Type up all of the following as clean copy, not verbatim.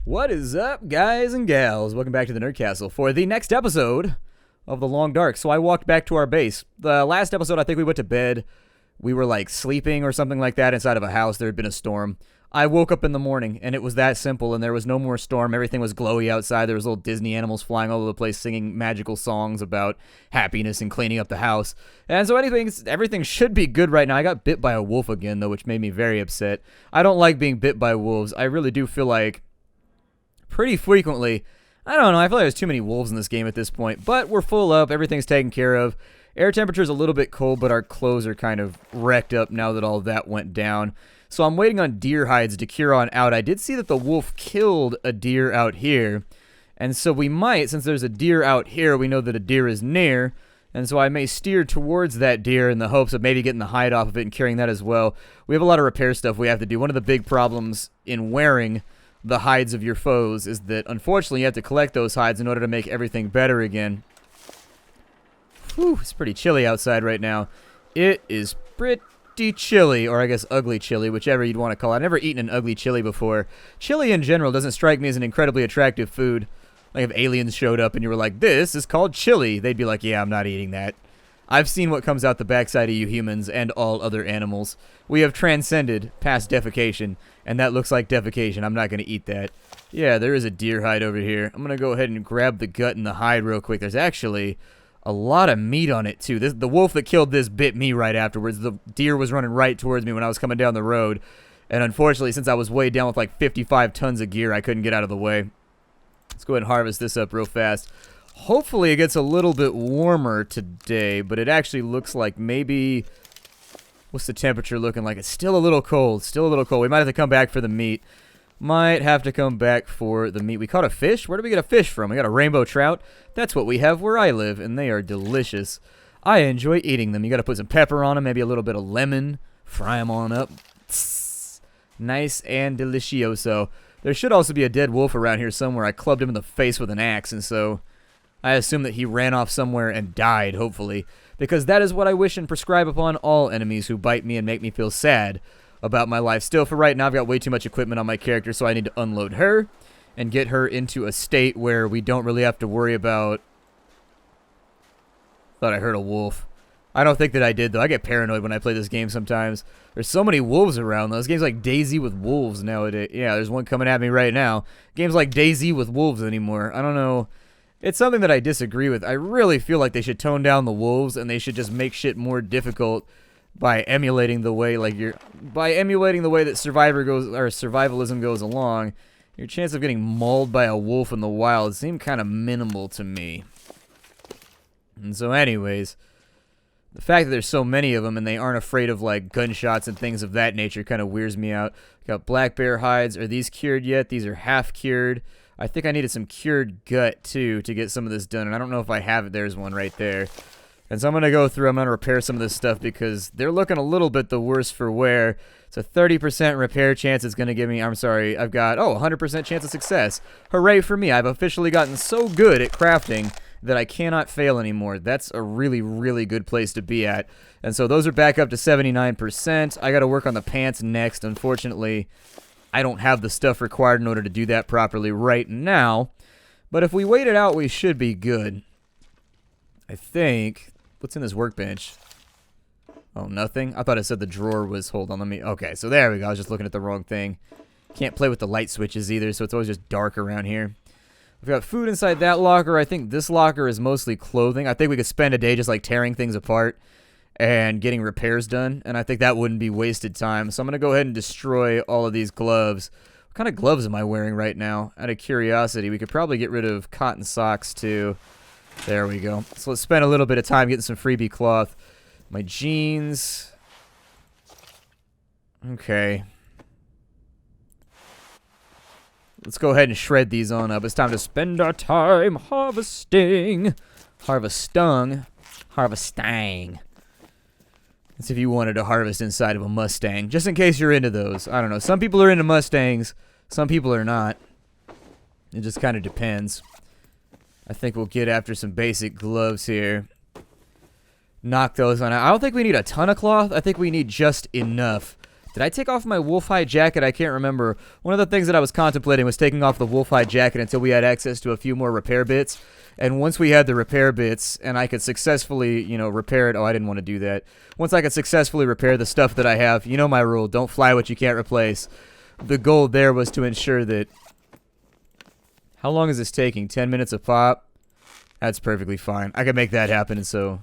What is up, guys and gals? Welcome back to the Nerd Castle for the next episode of The Long Dark. So I walked back to our base. The last episode, I think we went to bed. We were like sleeping or something like that inside of a house. There had been a storm. I woke up in the morning and it was that simple, and there was no more storm. Everything was glowy outside. There was little Disney animals flying all over the place singing magical songs about happiness and cleaning up the house. And so everything should be good right now. I got bit by a wolf again, though, which made me very upset. I don't like being bit by wolves. I really do feel like pretty frequently, I don't know, I feel like there's too many wolves in this game at this point, but we're full up, everything's taken care of. Air temperature's a little bit cold, but our clothes are kind of wrecked up now that all of that went down. So I'm waiting on deer hides to cure on out. I did see that the wolf killed a deer out here, and so we might, since there's a deer out here, we know that a deer is near, and so I may steer towards that deer in the hopes of maybe getting the hide off of it and curing that as well. We have a lot of repair stuff we have to do. One of the big problems in wearing the hides of your foes is that, unfortunately, you have to collect those hides in order to make everything better again. Whew, it's pretty chilly outside right now. It is pretty chilly, or I guess ugly chili, whichever you'd want to call it. I've never eaten an ugly chili before. Chili in general doesn't strike me as an incredibly attractive food. Like if aliens showed up and you were like, this is called chili, they'd be like, yeah, I'm not eating that. I've seen what comes out the backside of you humans and all other animals. We have transcended past defecation, and that looks like defecation. I'm not going to eat that. Yeah, there is a deer hide over here. I'm going to go ahead and grab the gut and the hide real quick. There's actually a lot of meat on it, too. The wolf that killed this bit me right afterwards. The deer was running right towards me when I was coming down the road, and unfortunately, since I was weighed down with like 55 tons of gear, I couldn't get out of the way. Let's go ahead and harvest this up real fast. Hopefully it gets a little bit warmer today, but it actually looks like maybe... What's the temperature looking like? It's still a little cold. Still a little cold. We might have to come back for the meat. Might have to come back for the meat. We caught a fish? Where did we get a fish from? We got a rainbow trout. That's what we have where I live, and they are delicious. I enjoy eating them. You got to put some pepper on them, maybe a little bit of lemon. Fry them on up. Nice and delicioso. There should also be a dead wolf around here somewhere. I clubbed him in the face with an axe, and so I assume that he ran off somewhere and died, hopefully, because that is what I wish and prescribe upon all enemies who bite me and make me feel sad about my life. Still, for right now, I've got way too much equipment on my character, so I need to unload her and get her into a state where we don't really have to worry about... Thought I heard a wolf. I don't think that I did, though. I get paranoid when I play this game sometimes. There's so many wolves around, though. This game's like DayZ with wolves nowadays. Yeah, there's one coming at me right now. Game's like DayZ with wolves anymore. I don't know. It's something that I disagree with. I really feel like they should tone down the wolves, and they should just make shit more difficult by emulating the way that survivalism goes along. Your chance of getting mauled by a wolf in the wild seem kind of minimal to me. And so anyways, the fact that there's so many of them and they aren't afraid of like gunshots and things of that nature kind of weirds me out. Got black bear hides. Are these cured yet? These are half cured. I think I needed some cured gut, too, to get some of this done, and I don't know if I have it. There's one right there. And so I'm going to go through, I'm going to repair some of this stuff because they're looking a little bit the worse for wear. It's a 30% repair chance it's going to give me, I've got, 100% chance of success. Hooray for me. I've officially gotten so good at crafting that I cannot fail anymore. That's a really, really good place to be at. And so those are back up to 79%. I got to work on the pants next, unfortunately. I don't have the stuff required in order to do that properly right now. But if we wait it out, we should be good. I think. What's in this workbench? Oh, nothing? I thought it said the drawer was... Hold on, let me... Okay, so there we go. I was just looking at the wrong thing. Can't play with the light switches either, so it's always just dark around here. We've got food inside that locker. I think this locker is mostly clothing. I think we could spend a day just like tearing things apart and getting repairs done, and I think that wouldn't be wasted time. So I'm going to go ahead and destroy all of these gloves. What kind of gloves am I wearing right now? Out of curiosity, we could probably get rid of cotton socks too. There we go. So let's spend a little bit of time getting some freebie cloth. My jeans. Okay. Let's go ahead and shred these on up. It's time to spend our time harvesting. Harvesting. As if you wanted to harvest inside of a Mustang. Just in case you're into those. I don't know. Some people are into Mustangs. Some people are not. It just kind of depends. I think we'll get after some basic gloves here. Knock those on out. I don't think we need a ton of cloth. I think we need just enough Did I take off my wolf hide jacket? I can't remember. One of the things that I was contemplating was taking off the wolf hide jacket until we had access to a few more repair bits. And once we had the repair bits and I could successfully, you know, repair it. Oh, I didn't want to do that. Once I could successfully repair the stuff that I have, you know my rule, don't fly what you can't replace. The goal there was to ensure that... How long is this taking? 10 minutes a pop? That's perfectly fine. I could make that happen, and so...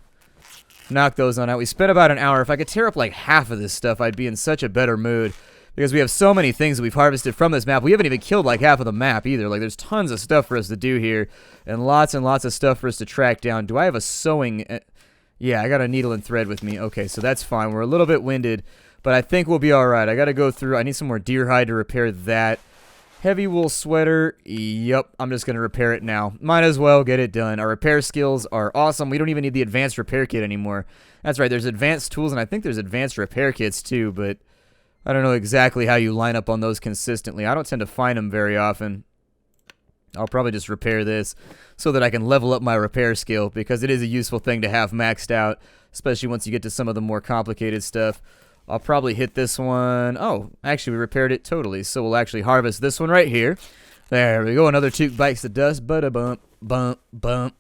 knock those on out. We spent about an hour. If I could tear up like half of this stuff, I'd be in such a better mood. Because we have so many things that we've harvested from this map. We haven't even killed like half of the map either. Like, there's tons of stuff for us to do here. And lots of stuff for us to track down. Do I have a sewing... Yeah, I got a needle and thread with me. Okay, so that's fine. We're a little bit winded, but I think we'll be alright. I gotta go through... I need some more deer hide to repair that. Heavy wool sweater. Yep, I'm just gonna repair it now. Might as well get it done. Our repair skills are awesome. We don't even need the advanced repair kit anymore. That's right, there's advanced tools, and I think there's advanced repair kits too, but... I don't know exactly how you line up on those consistently. I don't tend to find them very often. I'll probably just repair this so that I can level up my repair skill, because it is a useful thing to have maxed out, especially once you get to some of the more complicated stuff. I'll probably hit this one. Oh, actually, we repaired it totally, so we'll actually harvest this one right here. There we go. Another toque bites the dust. Bump, bump, bump.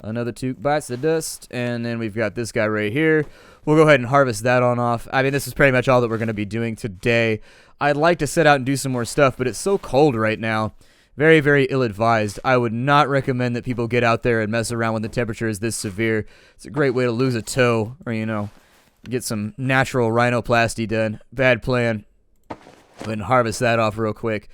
Another toque bites the dust, and then we've got this guy right here. We'll go ahead and harvest that on off. I mean, this is pretty much all that we're going to be doing today. I'd like to set out and do some more stuff, but it's so cold right now. Very, very ill-advised. I would not recommend that people get out there and mess around when the temperature is this severe. It's a great way to lose a toe, or, you know, get some natural rhinoplasty done. Bad plan. Go ahead and harvest that off real quick.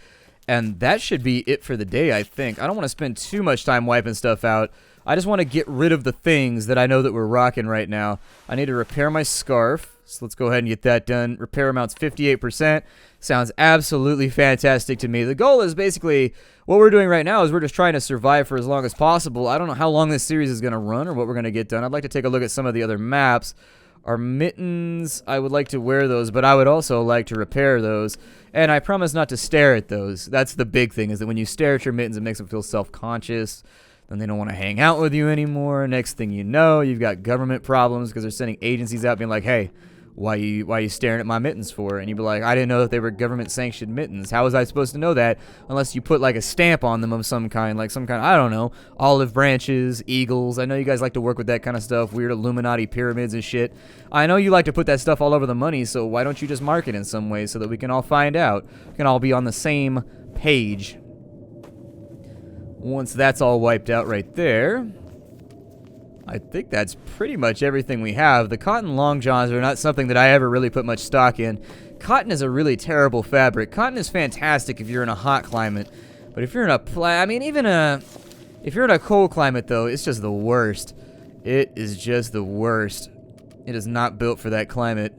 And that should be it for the day, I think. I don't want to spend too much time wiping stuff out. I just want to get rid of the things that I know that we're rocking right now. I need to repair my scarf, so let's go ahead and get that done. Repair amount's 58%. Sounds absolutely fantastic to me. The goal is basically, what we're doing right now is we're just trying to survive for as long as possible. I don't know how long this series is going to run or what we're going to get done. I'd like to take a look at some of the other maps. Our mittens, I would like to wear those, but I would also like to repair those. And I promise not to stare at those. That's the big thing, is that when you stare at your mittens, it makes them feel self-conscious. Then they don't want to hang out with you anymore. Next thing you know, you've got government problems because they're sending agencies out being like, hey, why you staring at my mittens for? And you'd be like, I didn't know that they were government-sanctioned mittens. How was I supposed to know that unless you put like a stamp on them of some kind, like some kind, I don't know, olive branches, eagles. I know you guys like to work with that kind of stuff, weird Illuminati pyramids and shit. I know you like to put that stuff all over the money, so why don't you just mark it in some way so that we can all find out? We can all be on the same page. Once that's all wiped out right there, I think that's pretty much everything we have. The cotton long johns are not something that I ever really put much stock in. Cotton is a really terrible fabric. Cotton is fantastic if you're in a hot climate, but if you're in if you're in a cold climate though, it's just the worst. It is just the worst. It is not built for that climate.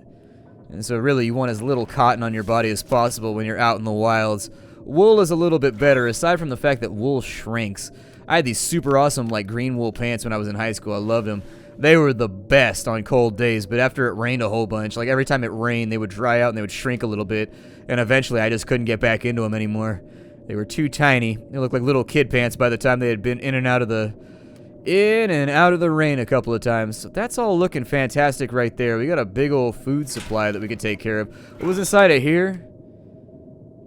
And so really you want as little cotton on your body as possible when you're out in the wilds. Wool is a little bit better, aside from the fact that wool shrinks. I had these super awesome like green wool pants when I was in high school. I loved them. They were the best on cold days, but after it rained a whole bunch, like every time it rained, they would dry out and they would shrink a little bit, and eventually I just couldn't get back into them anymore. They were too tiny. They looked like little kid pants by the time they had been in and out of the rain a couple of times. So that's all looking fantastic right there. We got a big old food supply that we could take care of. What was inside of here?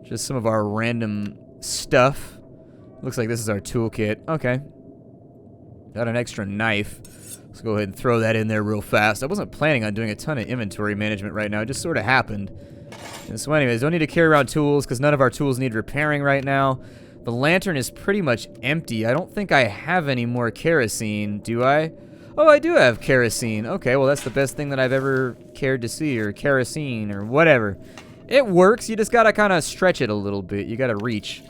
Just some of our random stuff. Looks like this is our toolkit. Okay. Got an extra knife. Let's go ahead and throw that in there real fast. I wasn't planning on doing a ton of inventory management right now. It just sort of happened. And so anyways, don't need to carry around tools because none of our tools need repairing right now. The lantern is pretty much empty. I don't think I have any more kerosene, do I? Oh, I do have kerosene. Okay, well that's the best thing that I've ever cared to see, or kerosene, or whatever. It works, you just gotta kind of stretch it a little bit. You gotta reach.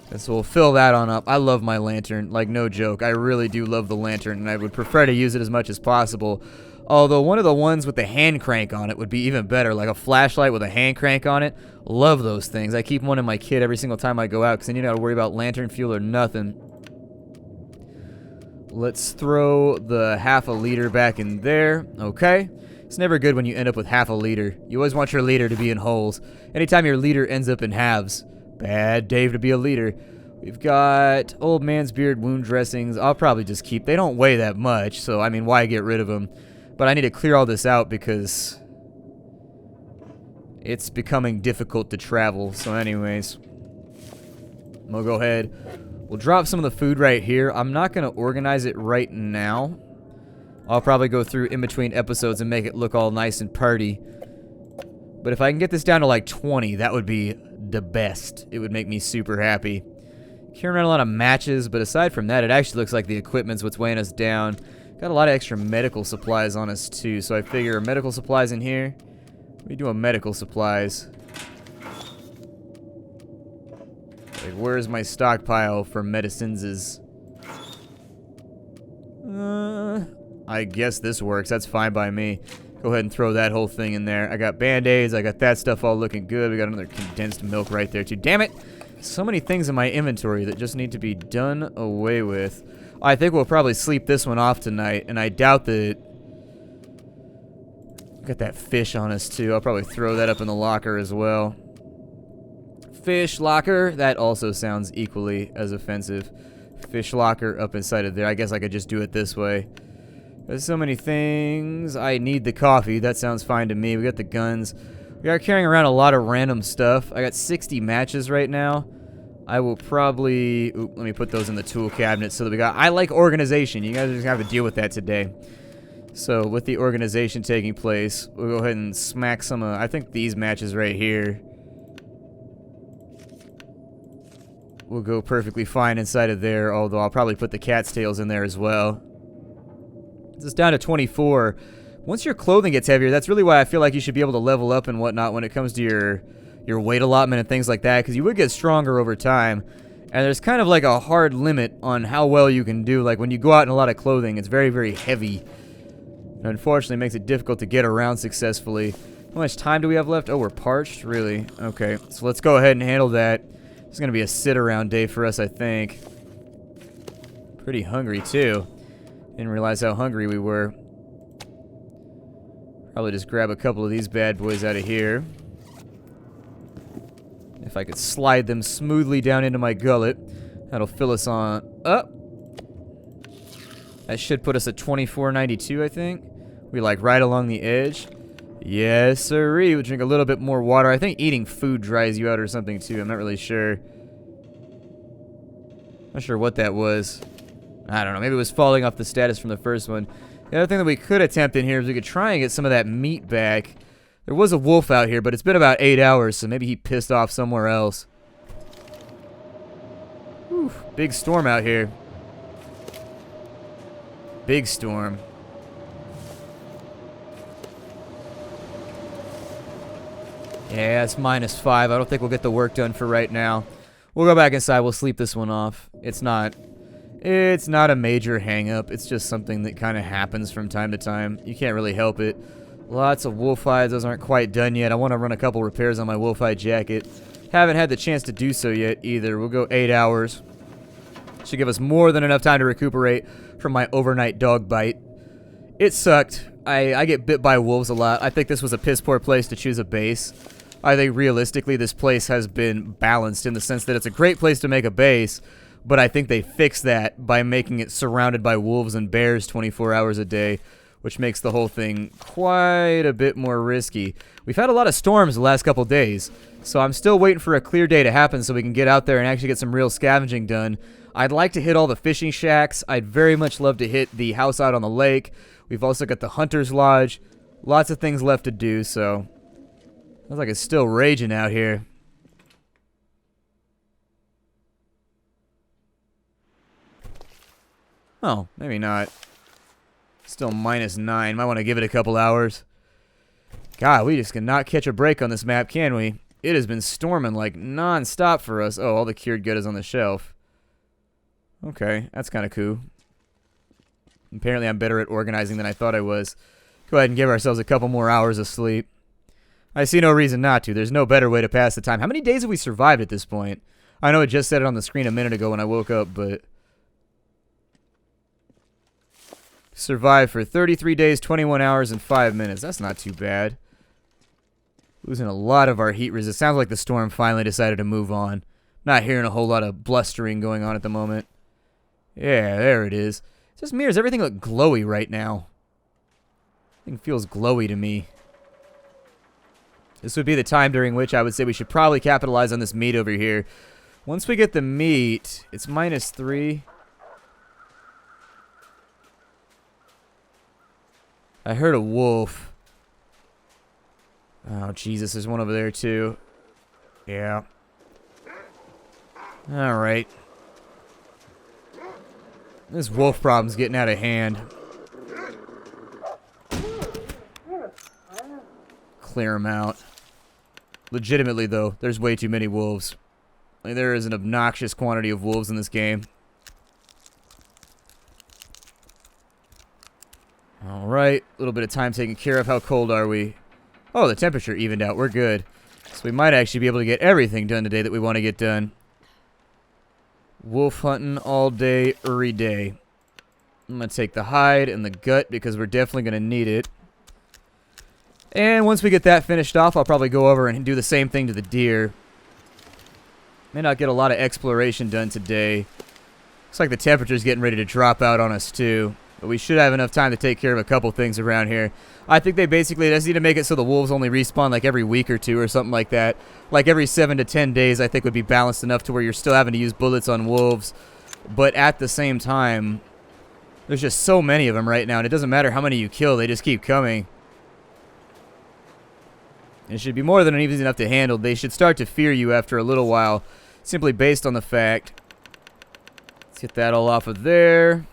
And so we'll fill that on up. I love my lantern, like no joke. I really do love the lantern, and I would prefer to use it as much as possible. Although one of the ones with the hand crank on it would be even better, like a flashlight with a hand crank on it. Love those things. I keep one in my kit every single time I go out, because then you don't gotta worry about lantern fuel or nothing. Let's throw the half a liter back in there. Okay. It's never good when you end up with half a liter. You always want your liter to be in holes. Anytime your liter ends up in halves, bad Dave to be a leader. We've got old man's beard wound dressings. I'll probably just keep. They don't weigh that much, so I mean, why get rid of them? But I need to clear all this out because it's becoming difficult to travel. So anyways, we'll go ahead. We'll drop some of the food right here. I'm not going to organize it right now. I'll probably go through in between episodes and make it look all nice and party. But if I can get this down to like 20, that would be the best. It would make me super happy. Carrying around a lot of matches, but aside from that, it actually looks like the equipment's what's weighing us down. Got a lot of extra medical supplies on us too, so I figure medical supplies in here. What are we doing medical supplies? Like, where's my stockpile for medicines? I guess this works. That's fine by me. Go ahead and throw that whole thing in there. I got band-aids. I got that stuff all looking good. We got another condensed milk right there too. Damn it! So many things in my inventory that just need to be done away with. I think we'll probably sleep this one off tonight, and I doubt that... Got that fish on us too. I'll probably throw that up in the locker as well. Fish locker. That also sounds equally as offensive. Fish locker up inside of there. I guess I could just do it this way. There's so many things. I need the coffee. That sounds fine to me. We got the guns. We are carrying around a lot of random stuff. I got 60 matches right now. I will probably... Oop, let me put those in the tool cabinet so that we got... I like organization. You guys are just going to have to deal with that today. So, with the organization taking place, we'll go ahead and smack some of... I think these matches right here will go perfectly fine inside of there, although I'll probably put the cat's tails in there as well. This is down to 24. Once your clothing gets heavier, that's really why I feel like you should be able to level up and whatnot when it comes to your weight allotment and things like that, because you would get stronger over time. And there's kind of like a hard limit on how well you can do. Like when you go out in a lot of clothing, it's very, very heavy. And unfortunately, it makes it difficult to get around successfully. How much time do we have left? Oh, we're parched? Really? Okay, so let's go ahead and handle that. It's going to be a sit-around day for us, I think. Pretty hungry, too. Didn't realize how hungry we were. Probably just grab a couple of these bad boys out of here. If I could slide them smoothly down into my gullet, that'll fill us on up. That should put us at 24.92, I think. We like right along the edge. Yes, sirree. We'll drink a little bit more water. I think eating food dries you out or something too. I'm not really sure. Not sure what that was. I don't know. Maybe it was falling off the status from the first one. The other thing that we could attempt in here is we could try and get some of that meat back. There was a wolf out here, but it's been about 8 hours, so maybe he pissed off somewhere else. Whew, big storm out here. Big storm. Yeah, it's -5. I don't think we'll get the work done for right now. We'll go back inside. We'll sleep this one off. It's not a major hang-up. It's just something that kind of happens from time to time. You can't really help it. Lots of wolf hides. Those aren't quite done yet. I want to run a couple repairs on my wolf hide jacket. Haven't had the chance to do so yet either. We'll go 8 hours. Should give us more than enough time to recuperate from my overnight dog bite. It sucked. I get bit by wolves a lot. I think this was a piss poor place to choose a base. I think realistically this place has been balanced in the sense that it's a great place to make a base, but I think they fixed that by making it surrounded by wolves and bears 24 hours a day, which makes the whole thing quite a bit more risky. We've had a lot of storms the last couple days, so I'm still waiting for a clear day to happen so we can get out there and actually get some real scavenging done. I'd like to hit all the fishing shacks. I'd very much love to hit the house out on the lake. We've also got the Hunter's Lodge. Lots of things left to do, so... Looks like it's still raging out here. Oh, maybe not. Still -9. Might want to give it a couple hours. God, we just cannot catch a break on this map, can we? It has been storming like non-stop for us. Oh, all the cured good is on the shelf. Okay, that's kind of cool. Apparently I'm better at organizing than I thought I was. Go ahead and give ourselves a couple more hours of sleep. I see no reason not to. There's no better way to pass the time. How many days have we survived at this point? I know it just said it on the screen a minute ago when I woke up, but... Survived for 33 days, 21 hours, and 5 minutes. That's not too bad. Losing a lot of our heat resist. Sounds like the storm finally decided to move on. Not hearing a whole lot of blustering going on at the moment. Yeah, there it is. It's just me, or does everything look glowy right now? Everything feels glowy to me. This would be the time during which I would say we should probably capitalize on this meat over here. Once we get the meat, it's -3. I heard a wolf. Oh, Jesus, there's one over there, too. Yeah. Alright. This wolf problem's getting out of hand. Clear them out. Legitimately, though, there's way too many wolves. Like, there is an obnoxious quantity of wolves in this game. Alright, a little bit of time taken care of. How cold are we? Oh, the temperature evened out. We're good. So we might actually be able to get everything done today that we want to get done. Wolf hunting all day, every day. I'm going to take the hide and the gut because we're definitely going to need it. And once we get that finished off, I'll probably go over and do the same thing to the deer. May not get a lot of exploration done today. Looks like the temperature's getting ready to drop out on us too. But we should have enough time to take care of a couple things around here. I think they basically just need to make it so the wolves only respawn like every week or two or something like that. Like every 7 to 10 days I think would be balanced enough to where you're still having to use bullets on wolves. But at the same time, there's just so many of them right now. And it doesn't matter how many you kill, they just keep coming. It should be more than easy enough to handle. They should start to fear you after a little while. Simply based on the fact. Let's get that all off of there.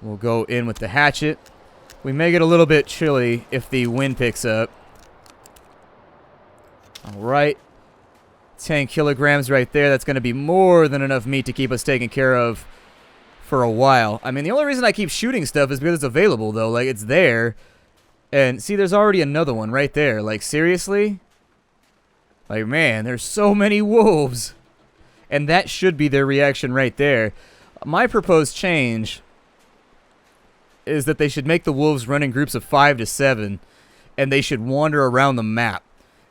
We'll go in with the hatchet. We may get a little bit chilly if the wind picks up. Alright. 10 kilograms right there. That's going to be more than enough meat to keep us taken care of for a while. I mean, the only reason I keep shooting stuff is because it's available, though. Like, it's there. And, see, there's already another one right there. Like, seriously? Like, man, there's so many wolves. And that should be their reaction right there. My proposed change is that they should make the wolves run in groups of 5 to 7, and they should wander around the map.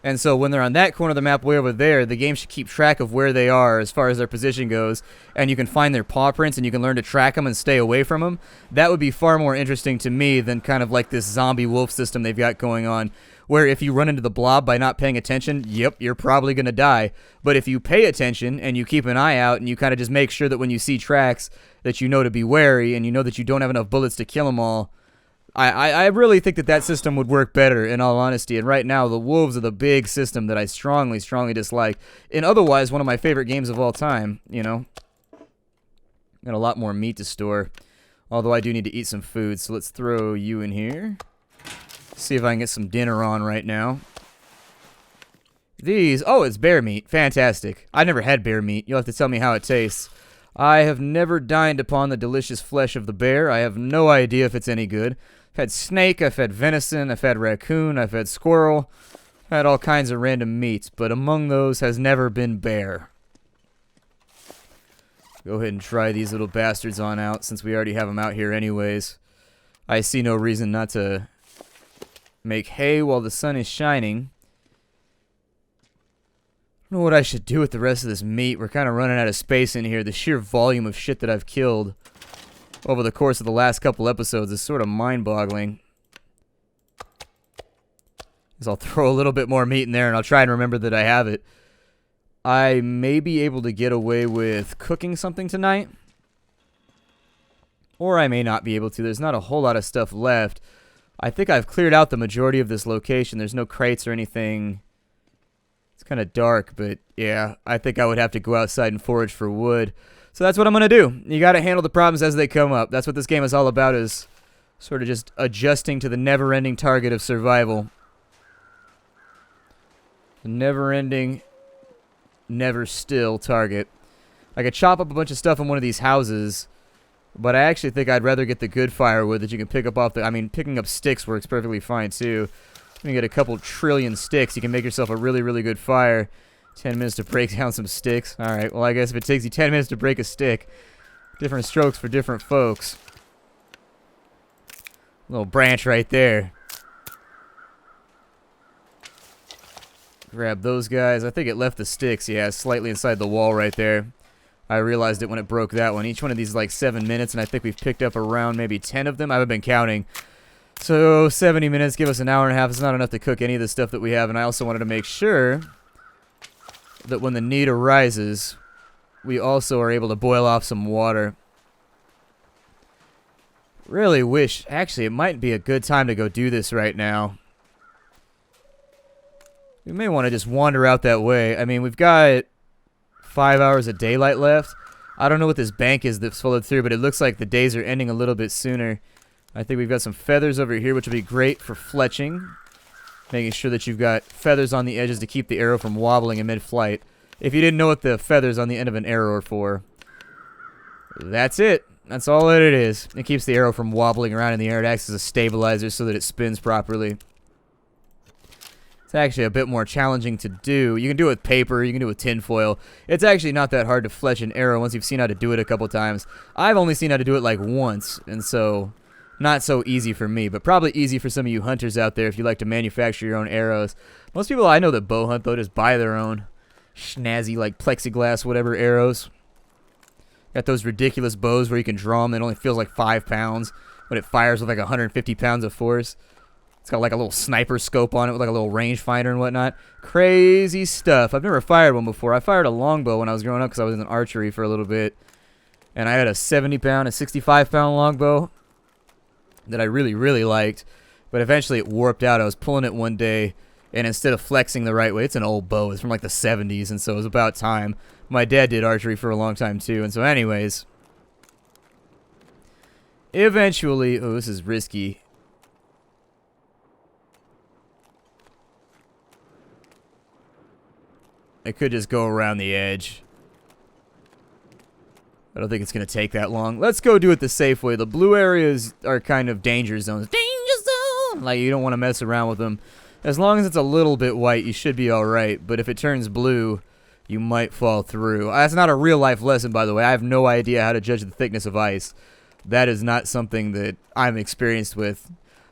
And so when they're on that corner of the map way over there, the game should keep track of where they are as far as their position goes, and you can find their paw prints, and you can learn to track them and stay away from them. That would be far more interesting to me than kind of like this zombie wolf system they've got going on, where if you run into the blob by not paying attention, yep, you're probably going to die. But if you pay attention and you keep an eye out and you kind of just make sure that when you see tracks that you know to be wary and you know that you don't have enough bullets to kill them all, I really think that that system would work better, in all honesty. And right now, the wolves are the big system that I strongly, strongly dislike. And otherwise, one of my favorite games of all time, you know. Got a lot more meat to store. Although I do need to eat some food, so let's throw you in here. See if I can get some dinner on right now. These, oh, it's bear meat. Fantastic. I never had bear meat. You'll have to tell me how it tastes. I have never dined upon the delicious flesh of the bear. I have no idea if it's any good. I've had snake, I've had venison, I've had raccoon, I've had squirrel. I've had all kinds of random meats, but among those has never been bear. Go ahead and try these little bastards on out, since we already have them out here anyways. I see no reason not to make hay while the sun is shining. I don't know what I should do with the rest of this meat. We're kind of running out of space in here. The sheer volume of shit that I've killed over the course of the last couple episodes is sort of mind-boggling. So I'll throw a little bit more meat in there, and I'll try and remember that I have it. I may be able to get away with cooking something tonight. Or I may not be able to. There's not a whole lot of stuff left. I think I've cleared out the majority of this location. There's no crates or anything. It's kind of dark, but yeah, I think I would have to go outside and forage for wood. So that's what I'm going to do. You got to handle the problems as they come up. That's what this game is all about, is sort of just adjusting to the never-ending target of survival. The never-ending, never-still target. I could chop up a bunch of stuff in one of these houses, but I actually think I'd rather get the good firewood that you can pick up off the... I mean, picking up sticks works perfectly fine, too. You can get a couple trillion sticks. You can make yourself a really, really good fire. 10 minutes to break down some sticks. Alright, well, I guess if it takes you 10 minutes to break a stick, different strokes for different folks. Little branch right there. Grab those guys. I think it left the sticks. Yeah, slightly inside the wall right there. I realized it when it broke that one. Each one of these is like 7 minutes, and I think we've picked up around maybe 10 of them. I haven't been counting. So 70 minutes, give us an hour and a half. It's not enough to cook any of the stuff that we have, and I also wanted to make sure that when the need arises, we also are able to boil off some water. Really wish, actually, it might be a good time to go do this right now. We may want to just wander out that way. I mean, we've got 5 hours of daylight left. I don't know what this bank is that's followed through, but it looks like the days are ending a little bit sooner. I think we've got some feathers over here, which will be great for fletching. Making sure that you've got feathers on the edges to keep the arrow from wobbling in mid-flight. If you didn't know what the feathers on the end of an arrow are for, that's it. That's all that it is. It keeps the arrow from wobbling around in the air. It acts as a stabilizer so that it spins properly. It's actually a bit more challenging to do. You can do it with paper, you can do it with tinfoil. It's actually not that hard to fletch an arrow once you've seen how to do it a couple times. I've only seen how to do it like once, and so not so easy for me, but probably easy for some of you hunters out there if you like to manufacture your own arrows. Most people I know that bow hunt, though, just buy their own snazzy, like plexiglass, whatever arrows. Got those ridiculous bows where you can draw them and it only feels like 5 pounds, but it fires with like 150 pounds of force. It's got like a little sniper scope on it with like a little rangefinder and whatnot. Crazy stuff. I've never fired one before. I fired a longbow when I was growing up because I was in archery for a little bit. And I had a 70-pound, a 65-pound longbow that I really, really liked. But eventually it warped out. I was pulling it one day, and instead of flexing the right way, it's an old bow. It's from like the 70s, and so it was about time. My dad did archery for a long time too, and so anyways, eventually, oh, this is risky. I could just go around the edge. I don't think it's going to take that long. Let's go do it the safe way. The blue areas are kind of danger zones. Danger zone! Like, you don't want to mess around with them. As long as it's a little bit white, you should be alright. But if it turns blue, you might fall through. That's not a real-life lesson, by the way. I have no idea how to judge the thickness of ice. That is not something that I'm experienced with.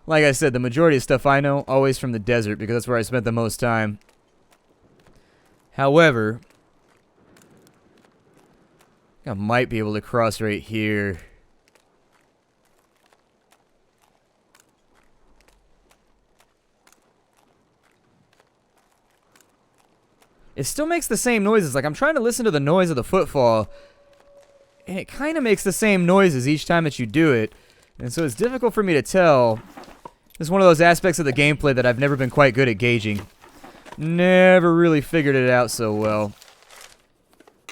Like I said, the majority of stuff I know, always from the desert, because that's where I spent the most time. However, I might be able to cross right here. It still makes the same noises. Like, I'm trying to listen to the noise of the footfall, and it kind of makes the same noises each time that you do it. And so it's difficult for me to tell. It's one of those aspects of the gameplay that I've never been quite good at gauging. Never really figured it out so well.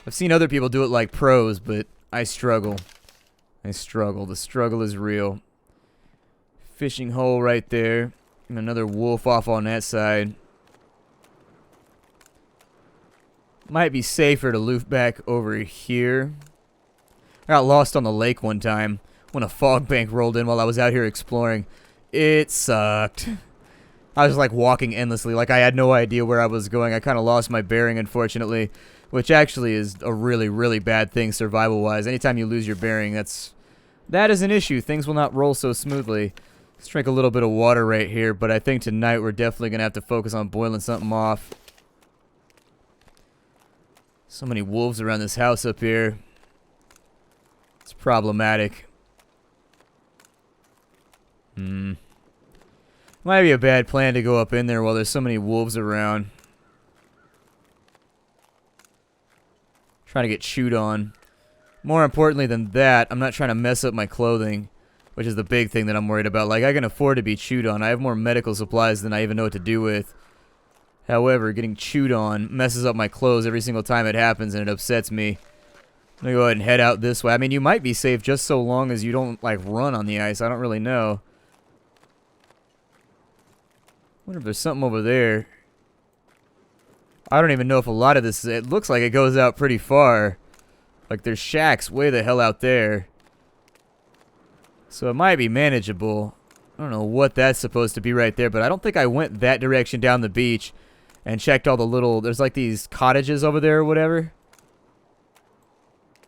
I've seen other people do it like pros, but I struggle. I struggle. The struggle is real. Fishing hole right there. And another wolf off on that side. Might be safer to loop back over here. I got lost on the lake one time when a fog bank rolled in while I was out here exploring. It sucked. I was like walking endlessly, like I had no idea where I was going. I kind of lost my bearing, unfortunately, which actually is a really, really bad thing survival-wise. Anytime you lose your bearing, that is an issue. Things will not roll so smoothly. Let's drink a little bit of water right here, but I think tonight we're definitely going to have to focus on boiling something off. So many wolves around this house up here. It's problematic. Might be a bad plan to go up in there while there's so many wolves around. Trying to get chewed on. More importantly than that, I'm not trying to mess up my clothing, which is the big thing that I'm worried about. Like, I can afford to be chewed on. I have more medical supplies than I even know what to do with. However, getting chewed on messes up my clothes every single time it happens, and it upsets me. I'm gonna go ahead and head out this way. I mean, you might be safe just so long as you don't, like, run on the ice. I don't really know. Wonder if there's something over there. I don't even know if a lot of this, it looks like it goes out pretty far. Like, there's shacks way the hell out there. So it might be manageable. I don't know what that's supposed to be right there, but I don't think I went that direction down the beach and checked all the little, there's like these cottages over there or whatever.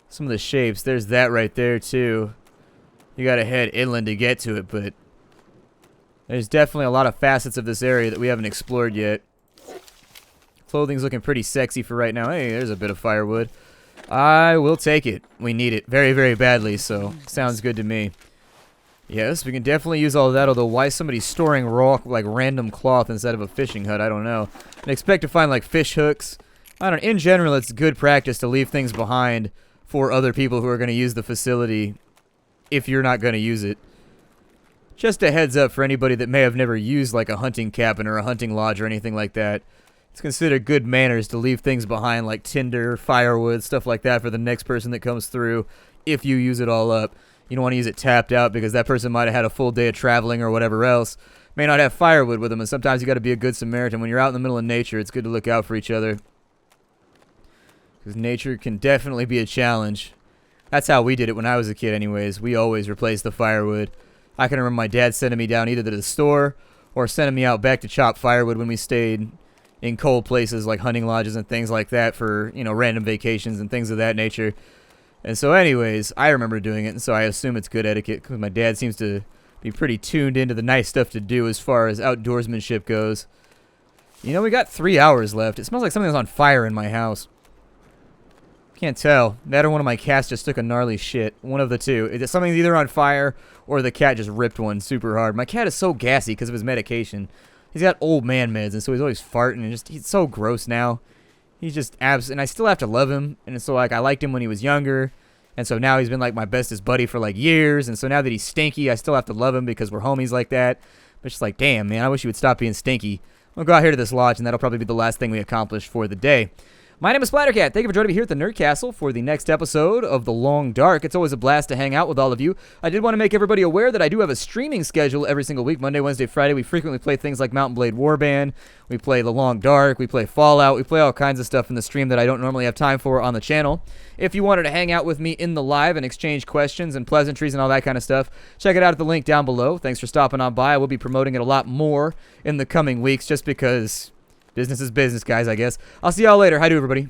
Some of the shapes, there's that right there too. You gotta head inland to get to it, but there's definitely a lot of facets of this area that we haven't explored yet. Clothing's looking pretty sexy for right now. Hey, there's a bit of firewood. I will take it. We need it very, very badly, so sounds good to me. Yes, we can definitely use all of that, although why somebody's storing raw, like, random cloth instead of a fishing hut, I don't know. And expect to find, like, fish hooks. I don't know. In general, it's good practice to leave things behind for other people who are going to use the facility if you're not going to use it. Just a heads up for anybody that may have never used, like, a hunting cabin or a hunting lodge or anything like that. It's considered good manners to leave things behind, like tinder, firewood, stuff like that for the next person that comes through if you use it all up. You don't want to use it tapped out because that person might have had a full day of traveling or whatever else. May not have firewood with them, and sometimes you got to be a good Samaritan. When you're out in the middle of nature, it's good to look out for each other. Because nature can definitely be a challenge. That's how we did it when I was a kid anyways. We always replaced the firewood. I can remember my dad sending me down either to the store or sending me out back to chop firewood when we stayed in cold places like hunting lodges and things like that for, you know, random vacations and things of that nature. And so anyways, I remember doing it, and so I assume it's good etiquette because my dad seems to be pretty tuned into the nice stuff to do as far as outdoorsmanship goes. You know, we got 3 hours left. It smells like something's on fire in my house. Can't tell. That or one of my cats just took a gnarly shit. One of the two. Something's either on fire or the cat just ripped one super hard. My cat is so gassy because of his medication. He's got old man meds, and so he's always farting, and he's so gross now. He's just and I still have to love him, and so, like, I liked him when he was younger, and so now he's been, like, my bestest buddy for, like, years, and so now that he's stinky, I still have to love him because we're homies like that. But it's just like, damn, man, I wish you would stop being stinky. We'll go out here to this lodge, and that'll probably be the last thing we accomplish for the day. My name is Splattercat. Thank you for joining me here at the Nerd Castle for the next episode of The Long Dark. It's always a blast to hang out with all of you. I did want to make everybody aware that I do have a streaming schedule every single week, Monday, Wednesday, Friday. We frequently play things like Mount & Blade Warband. We play The Long Dark. We play Fallout. We play all kinds of stuff in the stream that I don't normally have time for on the channel. If you wanted to hang out with me in the live and exchange questions and pleasantries and all that kind of stuff, check it out at the link down below. Thanks for stopping on by. I will be promoting it a lot more in the coming weeks just because business is business, guys, I guess. I'll see y'all later. Hi to everybody.